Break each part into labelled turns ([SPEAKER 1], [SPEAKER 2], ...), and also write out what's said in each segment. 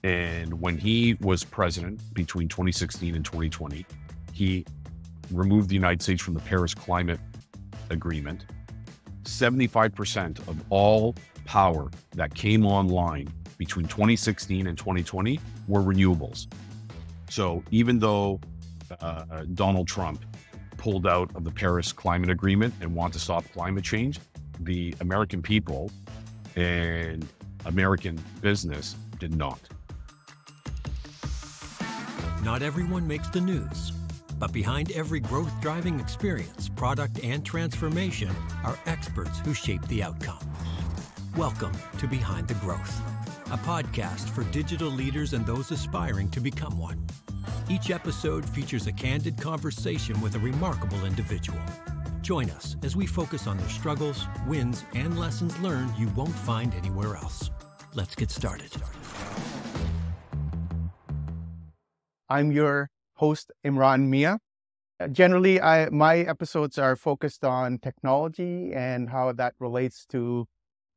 [SPEAKER 1] And when he was president between 2016 and 2020, he removed the United States from the Paris Climate Agreement. 75% of all power that came online between 2016 and 2020 were renewables. So even though Donald Trump pulled out of the Paris Climate Agreement and want to stop climate change, the American people and American business did not.
[SPEAKER 2] Not everyone makes the news, but behind every growth-driving experience, product, and transformation are experts who shape the outcome. Welcome to Behind the Growth, a podcast for digital leaders and those aspiring to become one. Each episode features a candid conversation with a remarkable individual. Join us as we focus on their struggles, wins, and lessons learned you won't find anywhere else. Let's get started.
[SPEAKER 3] I'm your host, Imran Mian. Generally, my episodes are focused on technology and how that relates to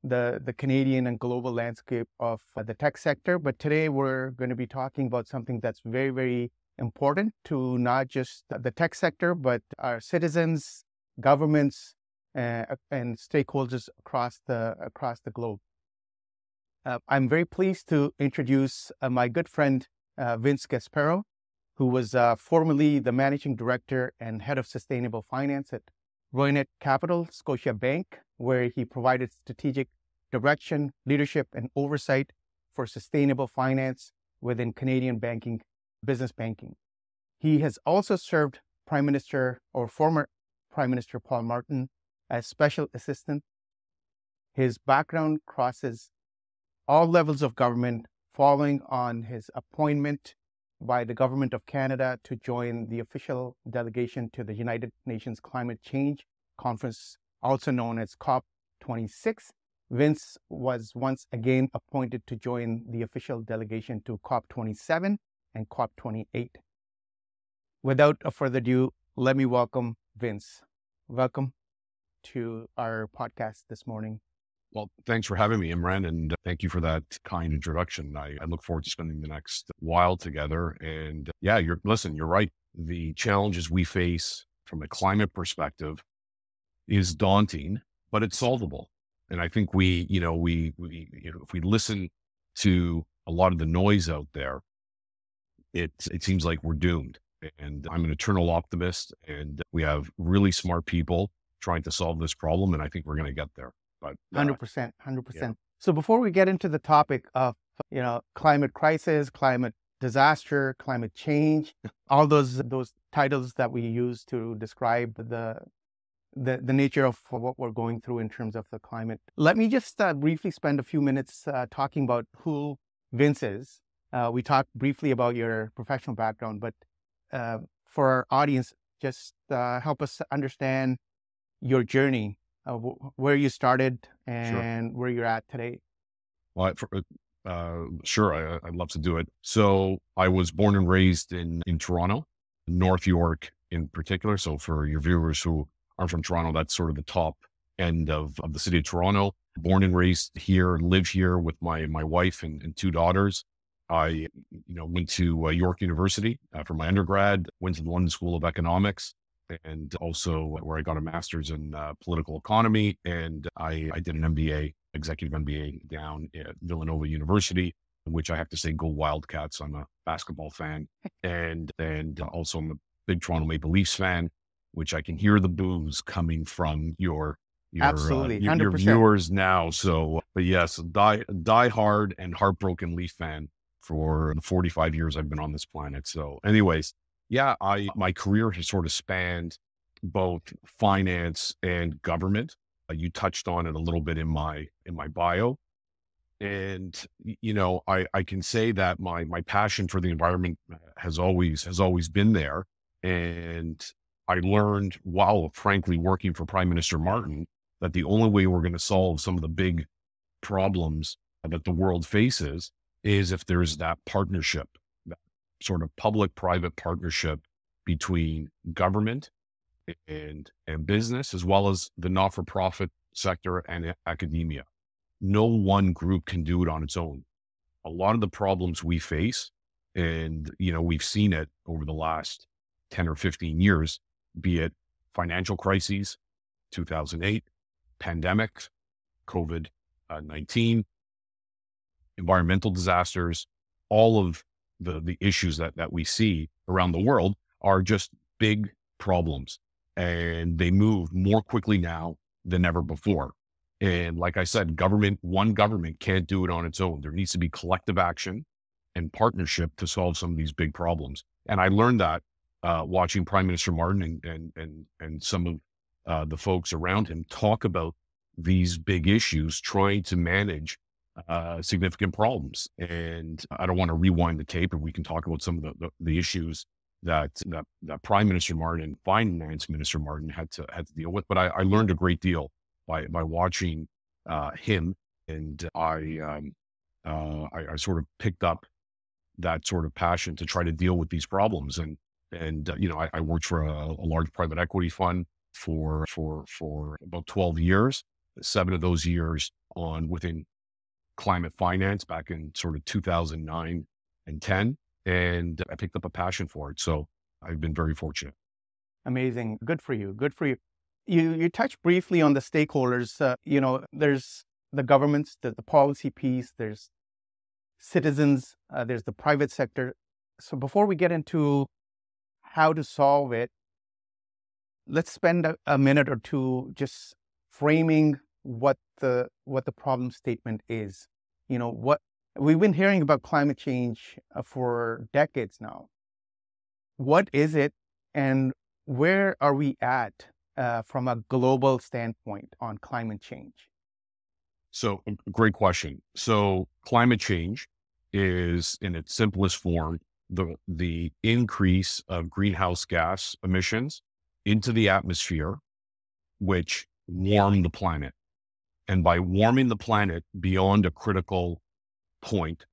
[SPEAKER 3] the Canadian and global landscape of the tech sector. But today we're going to be talking about something that's very, very important to not just the tech sector, but our citizens, governments, and stakeholders across the globe. I'm very pleased to introduce my good friend, Vince Gasparro, who was formerly the Managing Director and Head of Sustainable Finance at Roynet Capital, Scotiabank, where he provided strategic direction, leadership, and oversight for sustainable finance within Canadian business banking. He has also served former Prime Minister Paul Martin as Special Assistant. His background crosses all levels of government, following on his appointment by the Government of Canada to join the official delegation to the United Nations Climate Change Conference, also known as COP26. Vince was once again appointed to join the official delegation to COP27 and COP28. Without further ado, let me welcome Vince. Welcome to our podcast this morning.
[SPEAKER 1] Well, thanks for having me, Imran, and thank you for that kind introduction. I look forward to spending the next while together. And yeah, you're right. The challenges we face from a climate perspective is daunting, but it's solvable. And I think if we listen to a lot of the noise out there, it seems like we're doomed. And I'm an eternal optimist, and we have really smart people trying to solve this problem, and I think we're going to get there. But
[SPEAKER 3] 100%.
[SPEAKER 1] Yeah.
[SPEAKER 3] So before we get into the topic of, climate crisis, climate disaster, climate change, all those titles that we use to describe the nature of what we're going through in terms of the climate, let me just briefly spend a few minutes talking about who Vince is. We talked briefly about your professional background, but for our audience, just help us understand your journey, where you started and
[SPEAKER 1] Sure.
[SPEAKER 3] where you're at today.
[SPEAKER 1] Well, sure, I'd love to do it. So I was born and raised in Toronto, North York in particular. So for your viewers who aren't from Toronto, that's sort of the top end of the city of Toronto. Born and raised here, live here with my wife and two daughters. I, went to York University for my undergrad, went to the London School of Economics, and also where I got a master's in political economy. And I did an MBA, executive MBA down at Villanova University, which I have to say, go Wildcats. I'm a basketball fan. And also I'm a big Toronto Maple Leafs fan, which I can hear the boos coming from your
[SPEAKER 3] Absolutely,
[SPEAKER 1] your
[SPEAKER 3] 100%.
[SPEAKER 1] viewers now. So, but yes, die hard and heartbroken Leaf fan for the 45 years I've been on this planet. So anyways, yeah, my career has sort of spanned both finance and government. You touched on it a little bit in my bio. And, I can say that my passion for the environment has always been there. And I learned while frankly working for Prime Minister Martin that the only way we're going to solve some of the big problems that the world faces is if there's that partnership, that sort of public-private partnership between government and business, as well as the not-for-profit sector and academia. No one group can do it on its own. a lot of the problems we face, and, we've seen it over the last 10 or 15 years, be it financial crises, 2008, pandemic, COVID-19, environmental disasters, all of the issues that we see around the world are just big problems, and they move more quickly now than ever before. And like I said, one government can't do it on its own. There needs to be collective action and partnership to solve some of these big problems. And I learned that watching Prime Minister Martin and some of the folks around him talk about these big issues, trying to manage significant problems. And I don't want to rewind the tape, and we can talk about some of the issues that Prime Minister Martin and Finance Minister Martin had to deal with. But I learned a great deal by watching him, and I sort of picked up that sort of passion to try to deal with these problems. And I worked for a large private equity fund for about 12 years, 7 of those years within climate finance back in sort of 2009 and 10. And I picked up a passion for it. So I've been very fortunate.
[SPEAKER 3] Amazing. Good for you. Good for you. You touched briefly on the stakeholders. There's the governments, the policy piece, there's citizens, there's the private sector. So before we get into how to solve it, let's spend a minute or two just framing what the problem statement is. What we've been hearing about climate change for decades now. What is it, and where are we at from a global standpoint on climate change?
[SPEAKER 1] So, great question. So climate change is, in its simplest form, the increase of greenhouse gas emissions into the atmosphere, which warm the planet. And by warming the planet beyond a critical point,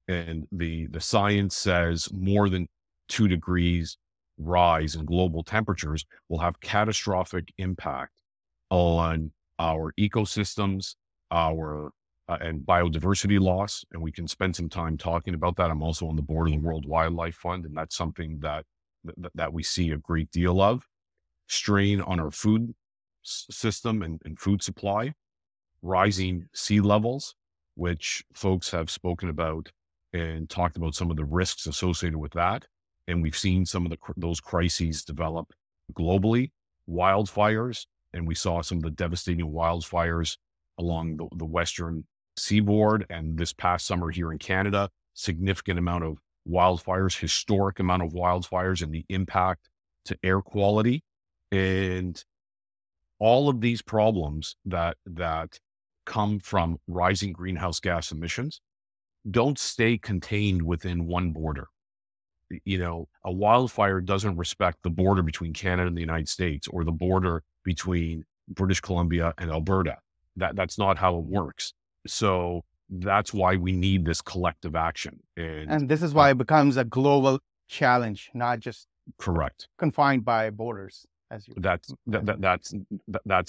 [SPEAKER 1] and the science says more than 2 degrees rise in global temperatures will have catastrophic impact on our ecosystems, and biodiversity loss. And we can spend some time talking about that. I'm also on the board of the World Wildlife Fund, and that's something that we see a great deal of. Strain on our food system and food supply, rising sea levels, which folks have spoken about and talked about some of the risks associated with that. And we've seen some of those crises develop globally. Wildfires, and we saw some of the devastating wildfires along the western seaboard, and this past summer here in Canada, significant amount of wildfires, historic amount of wildfires, and the impact to air quality. And all of these problems that come from rising greenhouse gas emissions don't stay contained within one border. A wildfire doesn't respect the border between Canada and the United States, or the border between British Columbia and Alberta. That's not how it works. So that's why we need this collective action.
[SPEAKER 3] And this is why it becomes a global challenge, not just
[SPEAKER 1] correct
[SPEAKER 3] confined by borders.
[SPEAKER 1] That's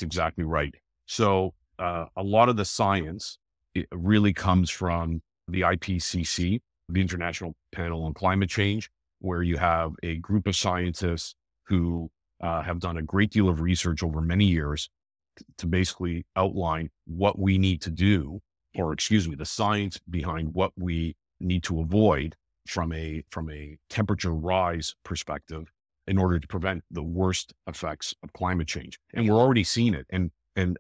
[SPEAKER 1] exactly right. So a lot of the science, it really comes from the IPCC, the International Panel on Climate Change, where you have a group of scientists who have done a great deal of research over many years to basically outline what we need to do, or the science behind what we need to avoid from a temperature rise perspective in order to prevent the worst effects of climate change. And we're already seeing it. And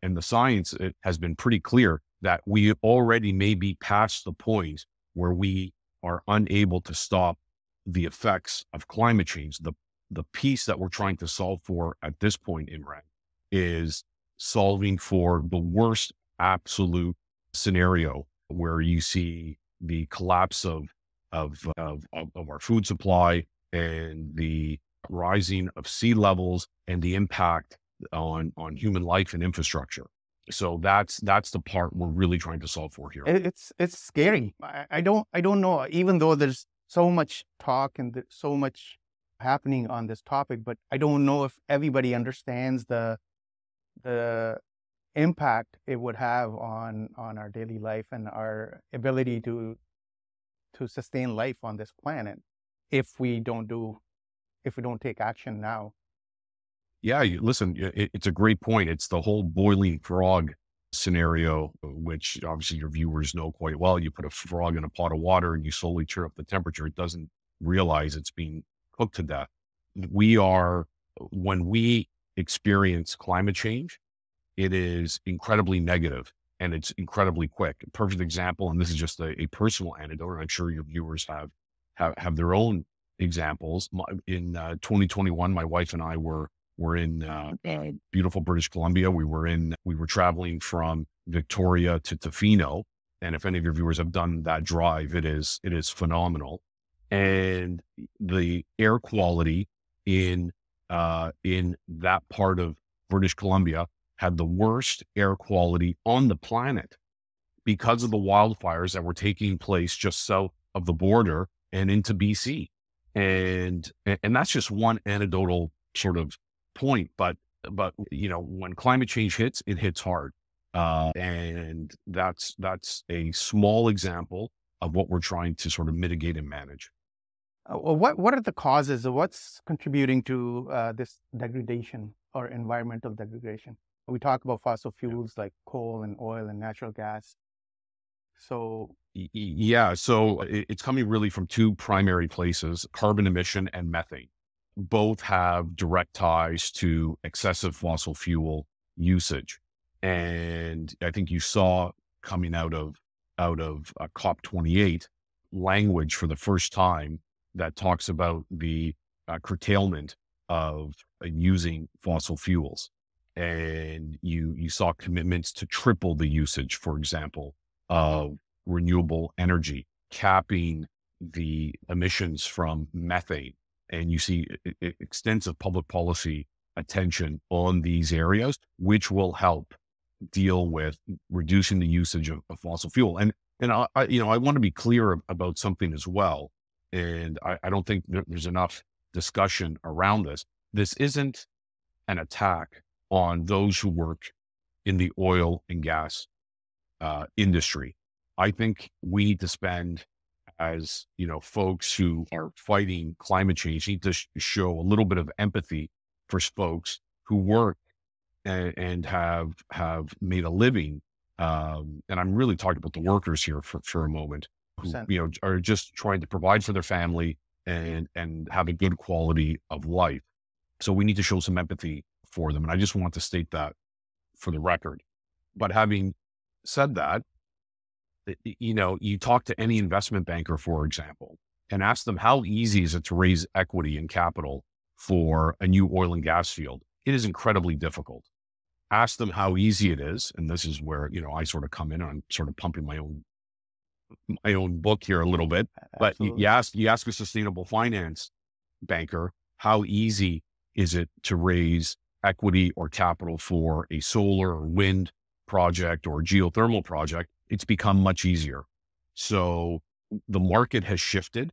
[SPEAKER 1] the science, it has been pretty clear that we already may be past the point where we are unable to stop the effects of climate change. The piece that we're trying to solve for at this point, Imran, is solving for the worst absolute scenario, where you see the collapse of our food supply, and the rising of sea levels, and the impact on human life and infrastructure. So that's the part we're really trying to solve for here.
[SPEAKER 3] It's scary. I don't know, even though there's so much talk and there's so much happening on this topic, but I don't know if everybody understands the impact it would have on our daily life and our ability to to sustain life on this planet if we don't take action now.
[SPEAKER 1] Yeah, listen, it's a great point. It's the whole boiling frog scenario, which obviously your viewers know quite well. You put a frog in a pot of water and you slowly turn up the temperature. It doesn't realize it's being cooked to death. When we experience climate change, it is incredibly negative and it's incredibly quick. A perfect example, and this is just a personal anecdote, and I'm sure your viewers have their own examples. In 2021, my wife and I were in beautiful British Columbia. We were traveling from Victoria to Tofino. And if any of your viewers have done that drive, it is phenomenal. And the air quality in that part of British Columbia had the worst air quality on the planet because of the wildfires that were taking place just south of the border and into BC. And that's just one anecdotal sort of point, but when climate change hits, it hits hard, and that's a small example of what we're trying to sort of mitigate and manage.
[SPEAKER 3] Well, what are the causes of what's contributing to this degradation or environmental degradation? We talk about fossil fuels like coal and oil and natural gas. So
[SPEAKER 1] it's coming really from two primary places: carbon emission and methane. Both have direct ties to excessive fossil fuel usage. And I think you saw coming out of COP28 language for the first time that talks about the curtailment of using fossil fuels. And you saw commitments to triple the usage, for example, of renewable energy, capping the emissions from methane. And you see extensive public policy attention on these areas, which will help deal with reducing the usage of fossil fuel. And I want to be clear about something as well. And I don't think there's enough discussion around this. This isn't an attack on those who work in the oil and gas industry. I think we need to spend, as folks who are fighting climate change, need to show a little bit of empathy for folks who work and have made a living. And I'm really talking about the workers here for a moment, who are just trying to provide for their family and have a good quality of life. So we need to show some empathy for them. And I just want to state that for the record. But having said that, you talk to any investment banker, for example, and ask them how easy is it to raise equity and capital for a new oil and gas field. It is incredibly difficult. Ask them how easy it is. And this is where, I sort of come in and I'm sort of pumping my own book here a little bit. But you ask a sustainable finance banker, how easy is it to raise equity or capital for a solar or wind project or geothermal project? It's become much easier. So the market has shifted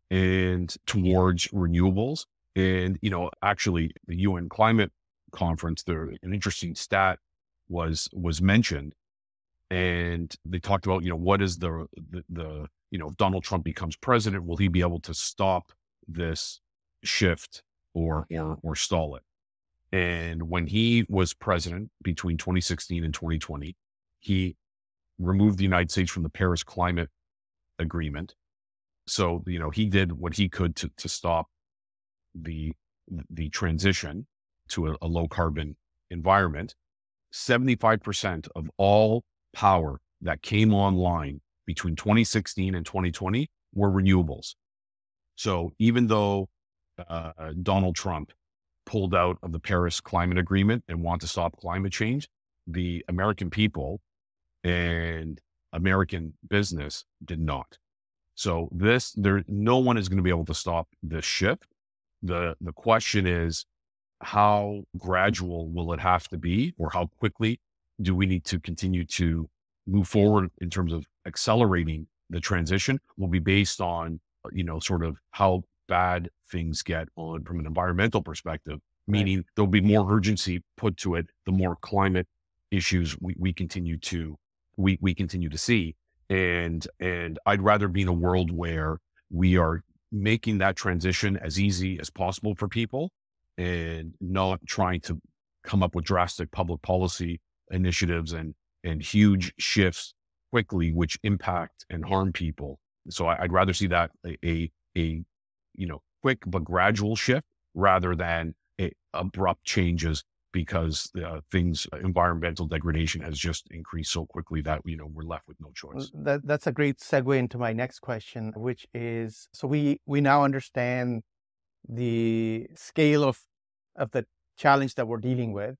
[SPEAKER 1] and towards renewables. And, actually the UN climate conference, an interesting stat was mentioned, and they talked about, what is if Donald Trump becomes president, will he be able to stop this shift or stall it? And when he was president between 2016 and 2020, he removed the United States from the Paris Climate Agreement. So, he did what he could to stop the transition to a low carbon environment. 75% of all power that came online between 2016 and 2020 were renewables. So even though Donald Trump pulled out of the Paris Climate Agreement and want to stop climate change, the American people and American business did not. So no one is going to be able to stop this shift. The question is, how gradual will it have to be, or how quickly do we need to continue to move forward in terms of accelerating the transition? Will be based on, sort of how bad things get on from an environmental perspective, meaning there'll be more urgency put to it the more climate issues we continue to see. And I'd rather be in a world where we are making that transition as easy as possible for people and not trying to come up with drastic public policy initiatives and huge shifts quickly, which impact and harm people. So I'd rather see that a quick but gradual shift rather than abrupt changes, because environmental degradation has just increased so quickly that we're left with no choice.
[SPEAKER 3] That's a great segue into my next question, which is, so we now understand the scale of the challenge that we're dealing with.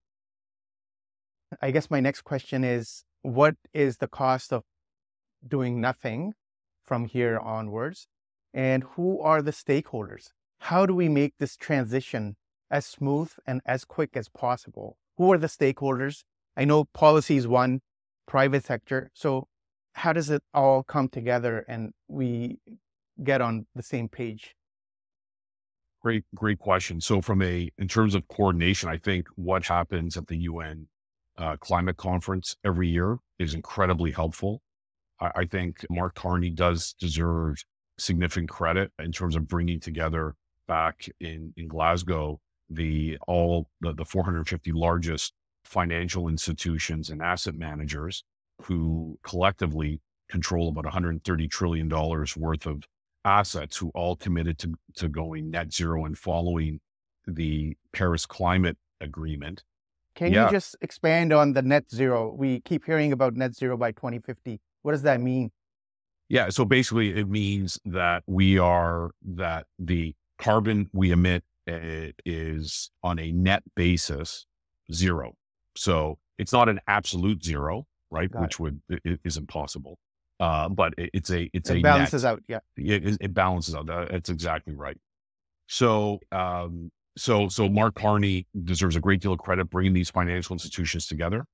[SPEAKER 3] I guess my next question is, what is the cost of doing nothing from here onwards? And who are the stakeholders? How do we make this transition as smooth and as quick as possible? Who are the stakeholders? I know policy is one, private sector. So how does it all come together and we get on the same page?
[SPEAKER 1] Great question. So in terms of coordination, I think what happens at the UN climate conference every year is incredibly helpful. I think Mark Carney does deserve significant credit in terms of bringing together back in Glasgow the 450 largest financial institutions and asset managers who collectively control about $130 trillion worth of assets, who all committed to going net zero and following the Paris Climate Agreement.
[SPEAKER 3] Can you just expand on the net zero? We keep hearing about net zero by 2050. What does that mean?
[SPEAKER 1] Yeah, so basically it means that the carbon we emit is on a net basis zero. So it's not an absolute zero, right? Is impossible. But it
[SPEAKER 3] balances out. Yeah,
[SPEAKER 1] it balances out. That's exactly right. So Mark Carney deserves a great deal of credit bringing these financial institutions together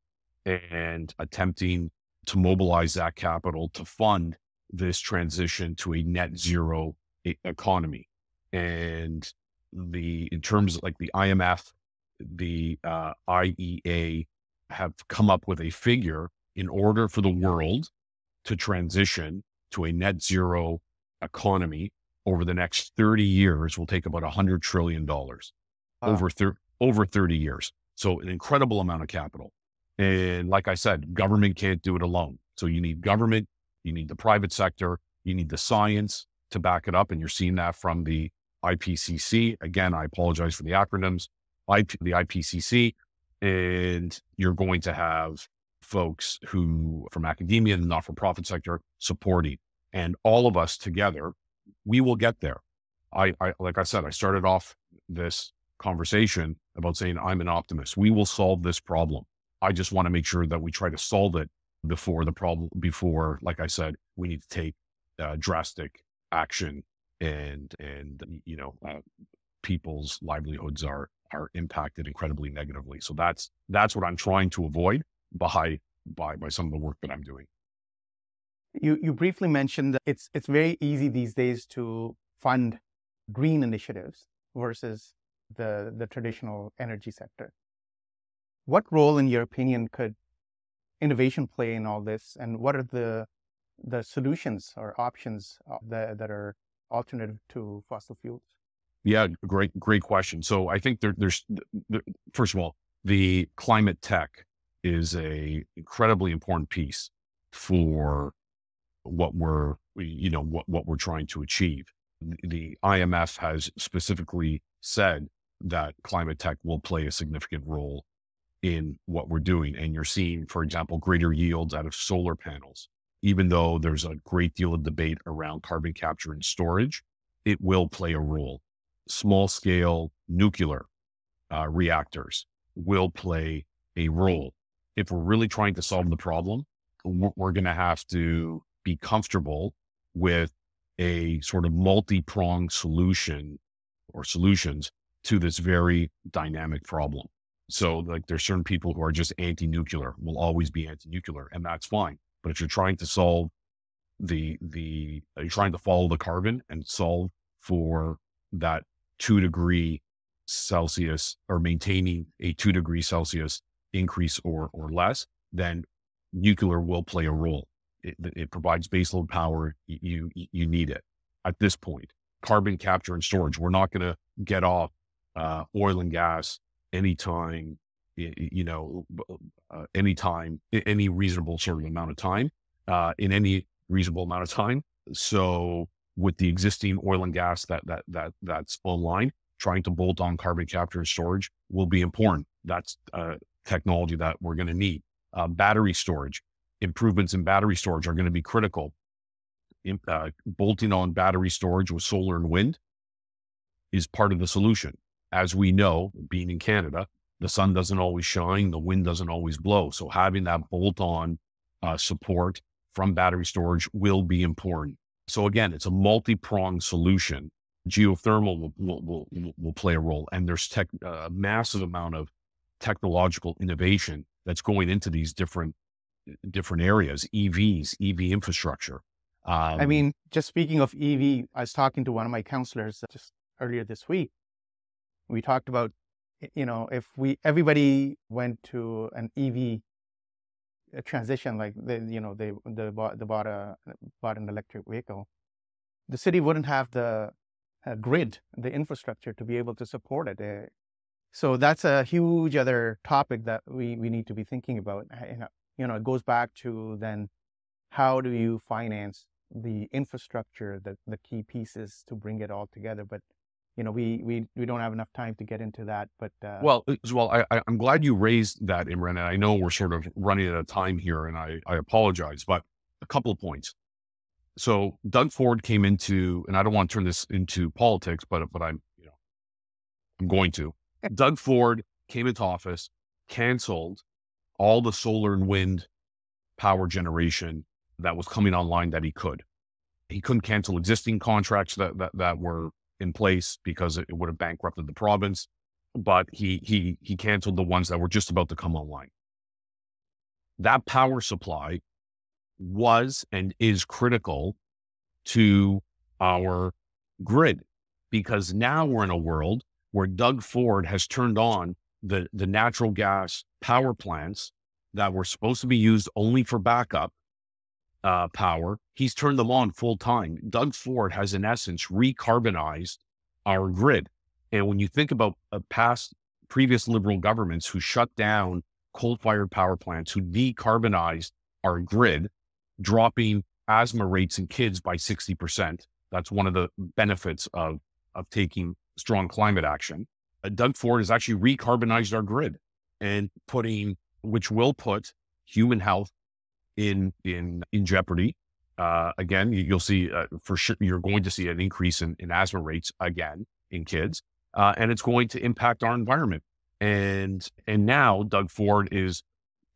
[SPEAKER 1] and attempting to mobilize that capital to fund this transition to a net zero economy. And in terms of like the IMF, the IEA have come up with a figure in order for the world to transition to a net zero economy over the next 30 years will take about $100 trillion over 30 years. So an incredible amount of capital. And like I said, government can't do it alone. So you need government, you need the private sector, you need the science to back it up. And you're seeing that from the IPCC. Again, I apologize for the acronyms, the IPCC. And you're going to have folks who from academia and the not-for-profit sector supporting, and all of us together, we will get there. Like I said, I started off this conversation about saying I'm an optimist. We will solve this problem. I just want to make sure that we try to solve it before, like I said, we need to take drastic action and people's livelihoods are impacted incredibly negatively. So that's what I'm trying to avoid by some of the work that I'm doing.
[SPEAKER 3] You briefly mentioned that it's very easy these days to fund green initiatives versus the traditional energy sector. What role, in your opinion, could innovation play in all this, and what are the solutions or options that are alternative to fossil fuels?
[SPEAKER 1] Yeah, great question. So I think there's first of all, the climate tech is a incredibly important piece for what we're trying to achieve. The IMF has specifically said that climate tech will play a significant role in what we're doing. And you're seeing, for example, greater yields out of solar panels. Even though there's a great deal of debate around carbon capture and storage, it will play a role. Small scale nuclear reactors will play a role. If we're really trying to solve the problem, we're going to have to be comfortable with a sort of multi-pronged solution or solutions to this very dynamic problem. So like there's certain people who are just anti-nuclear, will always be anti-nuclear, and that's fine. But if you're trying to solve you're trying to follow the carbon and solve for that 2 degrees Celsius or maintaining a 2 degrees Celsius increase or less, then nuclear will play a role. it provides baseload power. You need it at this point. Carbon capture and storage. We're not going to get off oil and gas anytime, anytime, any reasonable sort of amount of time, in any reasonable amount of time. So with the existing oil and gas that's online, trying to bolt on carbon capture and storage will be important. That's technology that we're going to need. Battery storage, improvements in battery storage are going to be critical. Bolting on battery storage with solar and wind is part of the solution. As we know, being in Canada, the sun doesn't always shine, the wind doesn't always blow. So having that bolt-on support from battery storage will be important. So again, it's a multi-pronged solution. Geothermal will play a role, and there's a massive amount of technological innovation that's going into these different areas. EVs, EV infrastructure.
[SPEAKER 3] I mean, just speaking of EV, I was talking to one of my counselors just earlier this week. We talked about, if everybody went to an EV transition, like they bought an electric vehicle, the city wouldn't have the grid, the infrastructure to be able to support it. So that's a huge other topic that we need to be thinking about. It goes back to then, how do you finance the infrastructure, the key pieces to bring it all together? But we don't have enough time to get into that. But
[SPEAKER 1] I'm glad you raised that, Imran, and I know we're sort of running out of time here, and I apologize, but a couple of points. So Doug Ford came into, and I don't want to turn this into politics, but I'm going to. Doug Ford came into office, canceled all the solar and wind power generation that was coming online that he could. He couldn't cancel existing contracts that were in place because it would have bankrupted the province, but he canceled the ones that were just about to come online. That power supply was and is critical to our grid, because now we're in a world where Doug Ford has turned on the natural gas power plants that were supposed to be used only for backup power. He's turned them on full time. Doug Ford has, in essence, recarbonized our grid. And when you think about previous Liberal governments who shut down coal-fired power plants, who decarbonized our grid, dropping asthma rates in kids by 60%, that's one of the benefits of taking strong climate action. Doug Ford has actually recarbonized our grid, and which will put human health in jeopardy. Again, you'll see for sure, you're going to see an increase in asthma rates again in kids, and it's going to impact our environment. And now Doug Ford is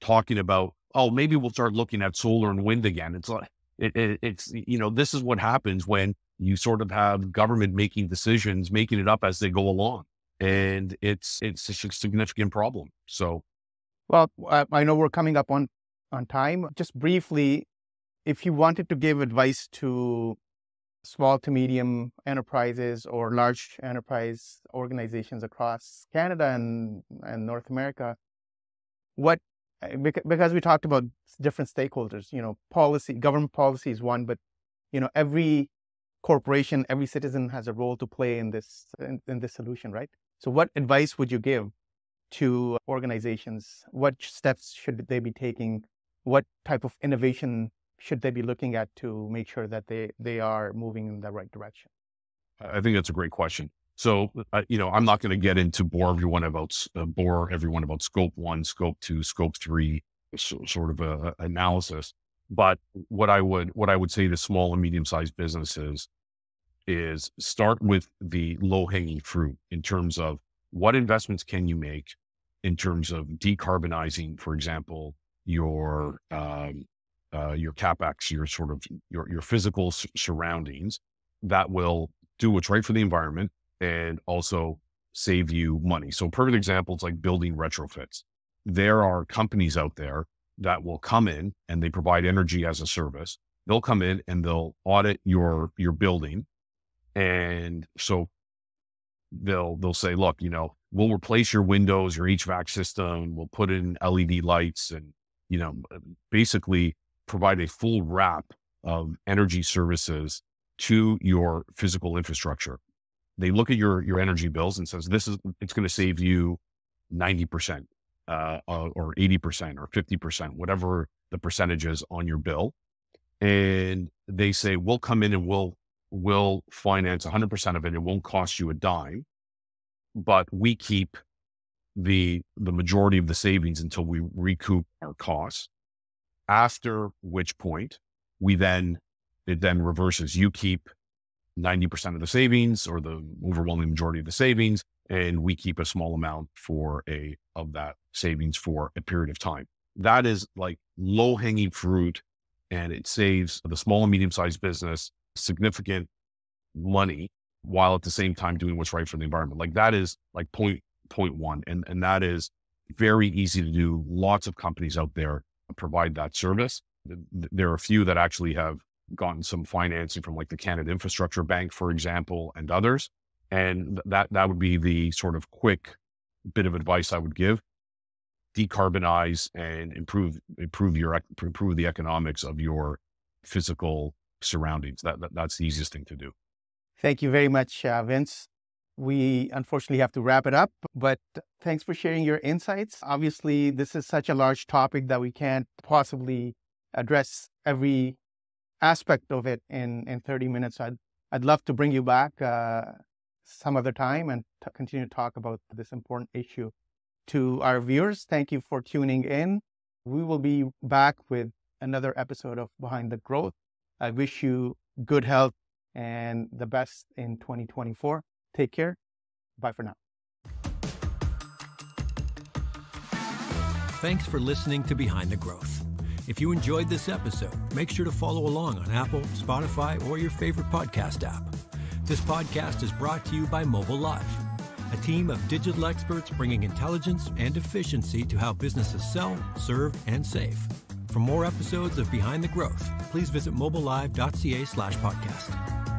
[SPEAKER 1] talking about, maybe we'll start looking at solar and wind again. It's like, it's this is what happens when you sort of have government making decisions, making it up as they go along. And it's a significant problem. So,
[SPEAKER 3] well, I know we're coming up on time. Just briefly, if you wanted to give advice to small to medium enterprises or large enterprise organizations across Canada and North America, because we talked about different stakeholders, government policy is one, but every corporation, every citizen has a role to play in this solution, right? So what advice would you give to organizations? What steps should they be taking? What type of innovation should they be looking at to make sure that they are moving in the right direction?
[SPEAKER 1] I think that's a great question. So, I'm not going to get into bore everyone about scope 1, scope 2, scope 3, sort of analysis. But what I would say to small and medium-sized businesses is start with the low-hanging fruit in terms of what investments can you make in terms of decarbonizing, for example, your CapEx, your physical surroundings that will do what's right for the environment and also save you money. So perfect examples like building retrofits. There are companies out there that will come in and they provide energy as a service. They'll come in and they'll audit your building. And so they'll say, look, we'll replace your windows, your HVAC system, we'll put in LED lights and, basically provide a full wrap of energy services to your physical infrastructure. They look at your energy bills and says, it's going to save you 90%, or 80% or 50%, whatever the percentage is on your bill. And they say, we'll come in and we'll finance 100% of it. It won't cost you a dime, but we keep the majority of the savings until we recoup our costs. After which point it then reverses. You keep 90% of the savings, or the overwhelming majority of the savings, and we keep a small amount of that savings for a period of time. That is like low-hanging fruit, and it saves the small and medium-sized business significant money, while at the same time doing what's right for the environment. Like, that is like point one. And that is very easy to do. Lots of companies out there provide that service. There are a few that actually have gotten some financing from, like, the Canada Infrastructure Bank, for example, and others. And that would be the sort of quick bit of advice I would give. Decarbonize and improve the economics of your physical surroundings. That's the easiest thing to do.
[SPEAKER 3] Thank you very much, Vince. We unfortunately have to wrap it up, but thanks for sharing your insights. Obviously, this is such a large topic that we can't possibly address every aspect of it in 30 minutes. I'd love to bring you back some other time and continue to talk about this important issue. To our viewers, thank you for tuning in. We will be back with another episode of Behind the Growth. I wish you good health and the best in 2024. Take care. Bye for now.
[SPEAKER 2] Thanks for listening to Behind the Growth. If you enjoyed this episode, make sure to follow along on Apple, Spotify, or your favorite podcast app. This podcast is brought to you by mobileLIVE, a team of digital experts bringing intelligence and efficiency to how businesses sell, serve, and save. For more episodes of Behind the Growth, please visit mobilelive.ca/podcast.